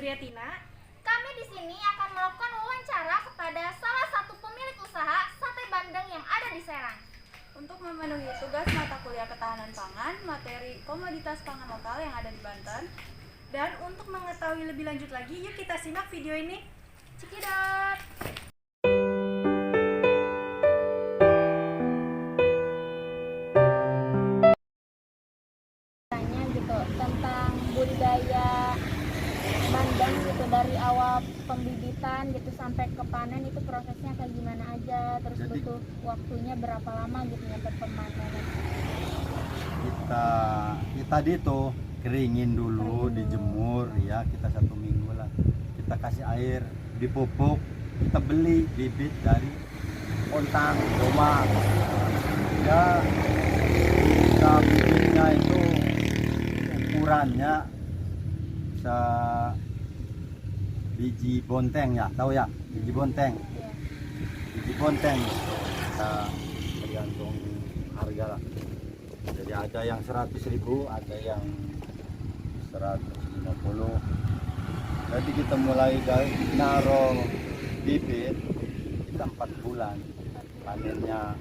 Juliatina. Kami di sini akan melakukan wawancara kepada salah satu pemilik usaha sate bandeng yang ada di Serang. Untuk memenuhi tugas mata kuliah ketahanan pangan, materi komoditas pangan lokal yang ada di Banten. Dan untuk mengetahui lebih lanjut lagi, yuk kita simak video ini. Cekidot. Tanya gitu tentang budidaya bandeng gitu dari awal pembibitan gitu sampai ke panen itu prosesnya kayak gimana aja, terus butuh waktunya berapa lama gitu nyampe pemanenan. Kita tadi tuh keringin dulu, dijemur ya, kita 1 minggu lah. Kita kasih air, dipupuk, kita beli bibit dari Ontang rumah. Ya, kita bibitnya itu ukurannya biji bonteng ya, tahu ya, biji bonteng. Biji bonteng kita tergantung harga lah. Jadi ada yang 100.000, ada yang 150. Jadi kita mulai dari naruh bibit kita 4 bulan. Panennya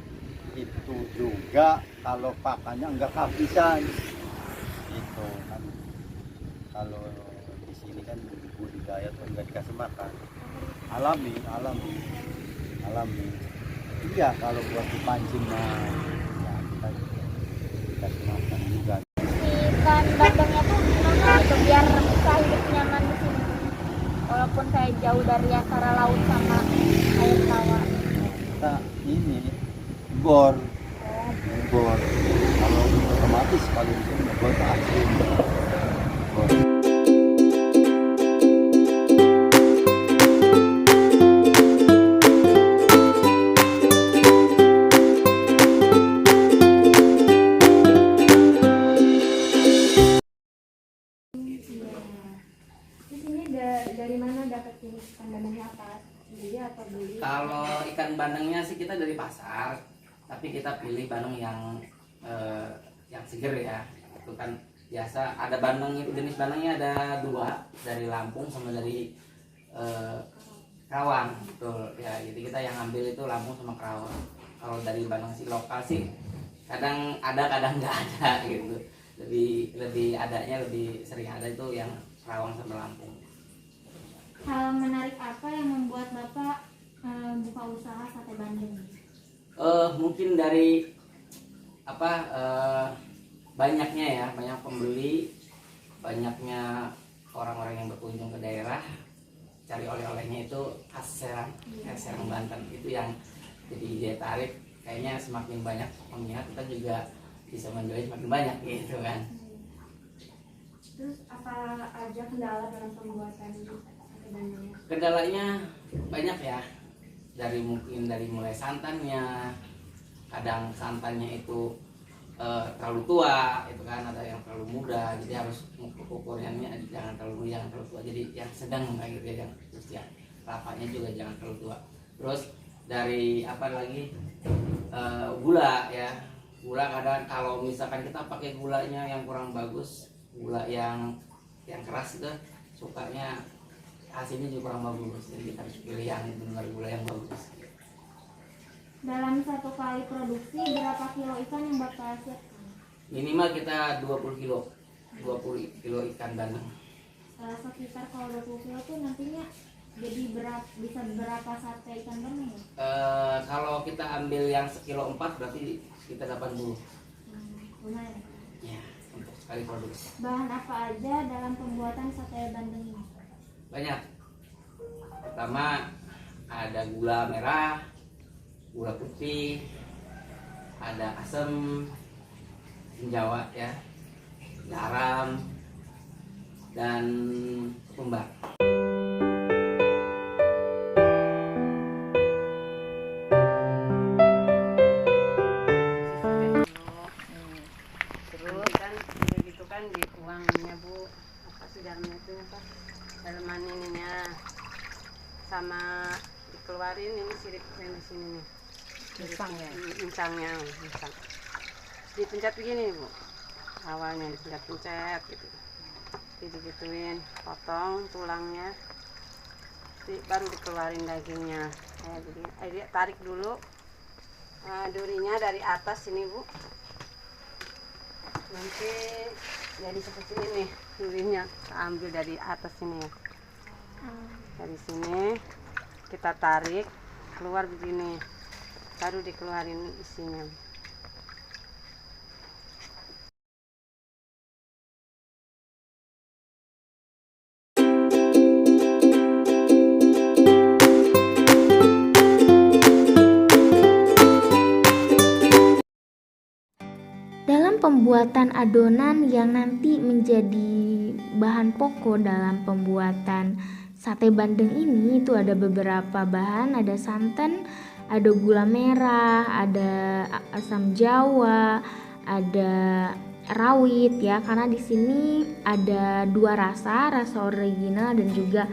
itu juga kalau pakannya enggak kehabisan. Itu kan kalau di sini kan budidaya tuh enggak dikasih makan. Alami. Iya, kalau buat dipancing mah ya kita kasih makan juga. Ikan bandengnya tuh gimana gitu biar bisa hidup nyaman di sini walaupun kayak jauh dari antara laut sama air tawar. Kita ini bor. Kalau otomatis kalau itu bor asin. Bor. Dari mana dapat jenis ikan bandengnya, apa beli atau beli? Kalau ikan bandengnya sih kita dari pasar, tapi kita pilih bandeng yang seger ya. Itu kan biasa ada bandeng itu, jenis bandengnya ada 2, dari Lampung sama dari Kerawang, betul ya. Jadi kita yang ambil itu Lampung sama Kerawang. Kalau dari bandeng si lokal sih kadang ada kadang nggak ada gitu. Lebih adanya, lebih sering ada itu yang Kerawang sama Lampung. Hal menarik apa yang membuat Bapak buka usaha sate bandeng? Mungkin dari banyaknya ya, banyak pembeli, banyaknya orang-orang yang berkunjung ke daerah, cari oleh-olehnya itu khas Serang Banten. Itu yang jadi daya tarik. Kayaknya semakin banyak peminat, kita juga bisa menjualnya semakin banyak gitu kan. Terus apa aja kendala dalam pembuatan sate bandengnya? Kendalanya banyak ya, mungkin dari mulai santannya. Kadang santannya itu terlalu tua, itu kan, ada yang terlalu muda, jadi harus ukurannya jangan terlalu tua, jadi yang sedang kayak gitu ya. Terus ya kelapanya juga jangan terlalu tua. Terus dari gula ya, gula kadang kalau misalkan kita pakai gulanya yang kurang bagus, gula yang keras itu sukanya hasilnya juga kurang bagus, jadi kita harus pilih yang benar gula yang bagus. Dalam satu kali produksi berapa kilo ikan yang Bapak siapkan? Minimal kita 20 kilo ikan bandeng. Sekitar kalau 20 kilo tuh nantinya jadi bisa berapa sate ikan bandeng ya? Kalau kita ambil yang 1,4 kilo berarti kita 80. Lumayan. Ya, untuk sekali produksi. Bahan apa aja dalam pembuatan sate bandeng ini? Banyak. Pertama ada gula merah, gula putih, ada asam Jawa ya, garam, dan ketumbar. Terus kan begitu kan di uangnya Bu, apa sih dalamnya itu apa? Dalaman ininya sama dikeluarin ini sirip yang di sini nih. Insangnya. Dipencet begini Bu. Awalnya dipencet-pencet gitu. Jadi digituin, potong tulangnya, baru dikeluarin dagingnya. Kayak gini. Dia tarik dulu durinya dari atas sini Bu. Nanti jadi seperti ini nih durinya, kita ambil dari atas sini ya. Dari sini kita tarik keluar begini, baru dikeluarin isinya. Dalam pembuatan adonan yang nanti menjadi bahan pokok dalam pembuatan sate bandeng ini, itu ada beberapa bahan, ada santan, ada gula merah, ada asam jawa, ada rawit ya, karena di sini ada dua rasa original dan juga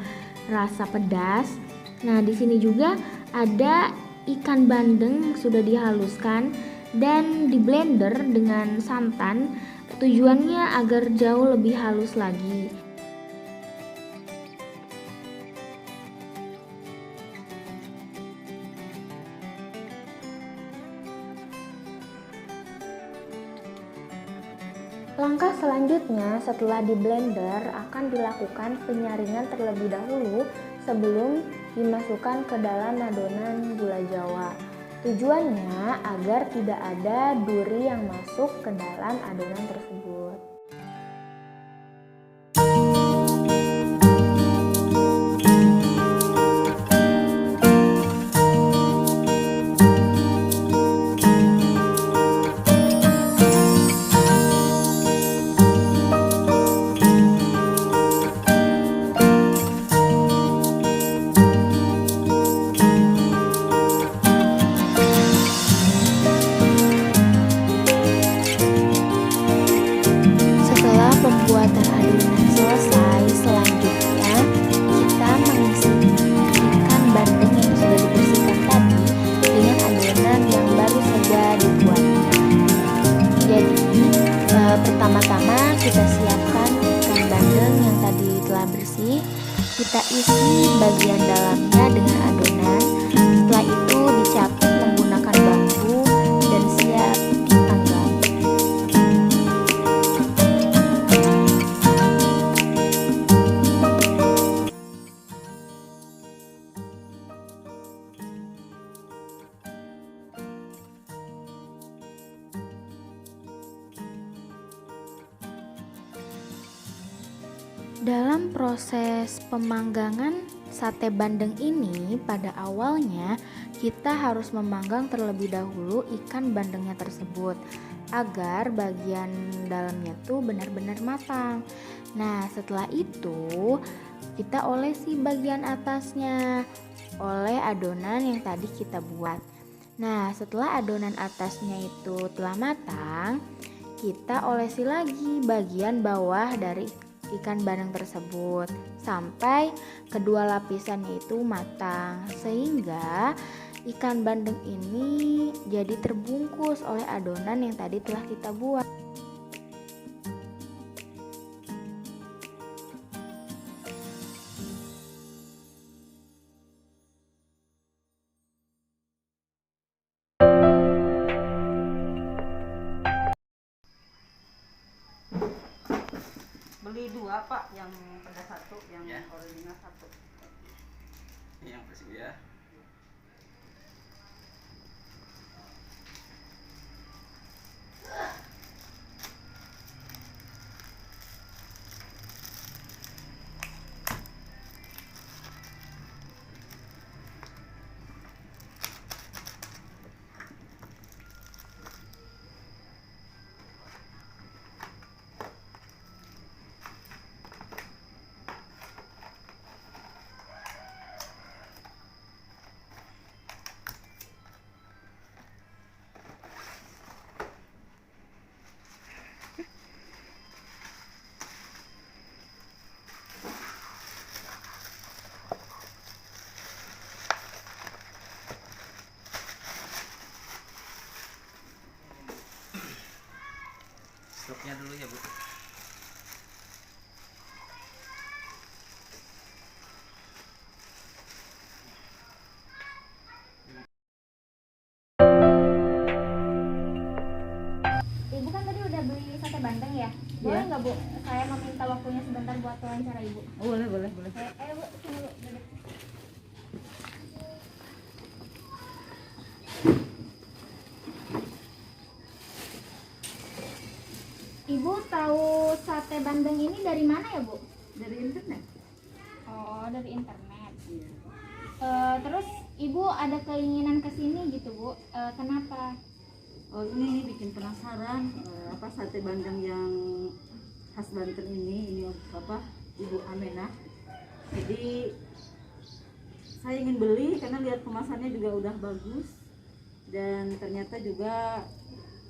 rasa pedas. Nah, di sini juga ada ikan bandeng yang sudah dihaluskan dan di blender dengan santan, tujuannya agar jauh lebih halus lagi. Langkah selanjutnya setelah di blender akan dilakukan penyaringan terlebih dahulu sebelum dimasukkan ke dalam adonan gula jawa. Tujuannya agar tidak ada duri yang masuk ke dalam adonan tersebut. Pembuatan adonan selesai, selanjutnya kita mengisi ikan bandeng yang sudah dibersihkan tadi dengan adonan yang baru saja dibuat. Jadi pertama-tama kita siapkan ikan bandeng yang tadi telah bersih, kita isi bagian dalamnya dengan adonan. Setelah itu dicapit menggunakan bambu dan siap dipanggang. Dalam proses pemanggangan sate bandeng ini, pada awalnya kita harus memanggang terlebih dahulu ikan bandengnya tersebut agar bagian dalamnya tuh benar-benar matang. Nah, setelah itu kita olesi bagian atasnya oleh adonan yang tadi kita buat. Nah, setelah adonan atasnya itu telah matang, kita olesi lagi bagian bawah dari ikan bandeng tersebut sampai kedua lapisannya itu matang, sehingga ikan bandeng ini jadi terbungkus oleh adonan yang tadi telah kita buat. Beli dua Pak, yang pedas satu, yang Ya. original satu. Ini yang bersih ya. Struknya dulu ya Bu. nggak Bu? Saya meminta waktunya sebentar buat wawancara Ibu. Oh, boleh, boleh, boleh. Bu, sini Bu, duduk. Ibu tahu sate bandeng ini dari mana ya Bu? Dari internet. Oh, dari internet. Iya. Terus Ibu ada keinginan ke sini gitu Bu? Kenapa? Oh, ini bikin penasaran apa sate bandeng yang khas Banten ini apa Ibu Amenah. Jadi saya ingin beli karena lihat kemasannya juga udah bagus dan ternyata juga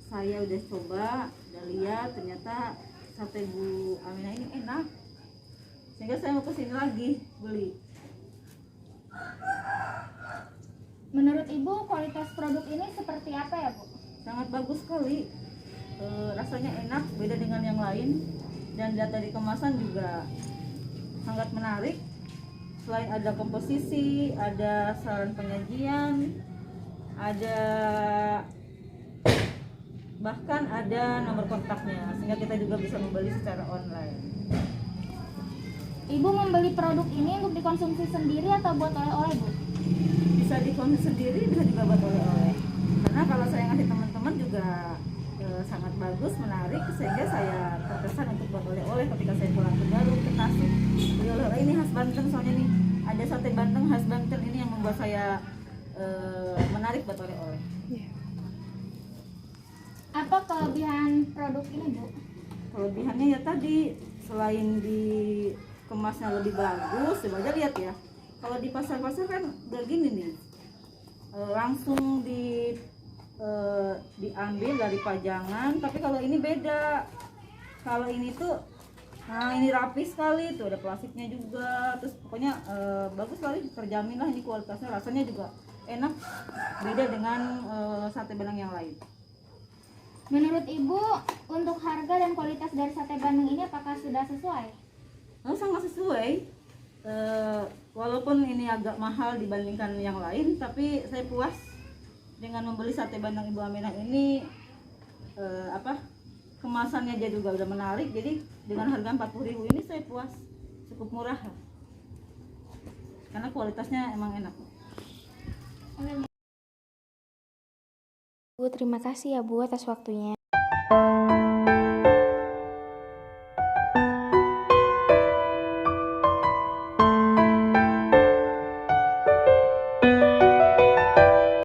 saya udah coba, udah lihat ternyata sate Bu Amenah ini enak. Sehingga saya mau kesini lagi beli. Menurut Ibu kualitas produk ini seperti apa ya Bu? Sangat bagus sekali. Rasanya enak, beda dengan yang lain dan data di kemasan juga sangat menarik. Selain ada komposisi, ada saran penyajian, ada bahkan ada nomor kontaknya sehingga kita juga bisa membeli secara online. Ibu membeli produk ini untuk dikonsumsi sendiri atau buat oleh-oleh Bu? Bisa dikonsumsi sendiri, bisa juga buat oleh-oleh. Karena kalau saya ngasih teman-teman juga sangat bagus, menarik, sehingga saya terkesan untuk buat oleh-oleh ketika saya pulang ke Garut, ke Tasik. Beli oleh-oleh ini khas Banten, soalnya nih ada sate bandeng khas Banten ini yang membuat saya menarik buat oleh-oleh. Apa kelebihan produk ini Bu? Kelebihannya ya tadi, selain dikemasnya lebih bagus, coba aja lihat ya. Kalau di pasar-pasar kan udah gini nih, langsung diambil dari pajangan, tapi kalau ini beda. Kalau ini tuh, nah ini rapi sekali, tuh ada plastiknya juga, terus pokoknya bagus sekali, terjamin lah ini kualitasnya, rasanya juga enak, beda dengan sate bandeng yang lain. Menurut Ibu, untuk harga dan kualitas dari sate bandeng ini apakah sudah sesuai? Nah, sangat sesuai. Walaupun ini agak mahal dibandingkan yang lain, tapi saya puas dengan membeli sate bandeng Ibu Amenah ini. Kemasannya aja juga udah menarik, jadi dengan harga 40.000 ini saya puas, cukup murah lah. Karena kualitasnya emang enak. Bu, terima kasih ya Bu atas waktunya.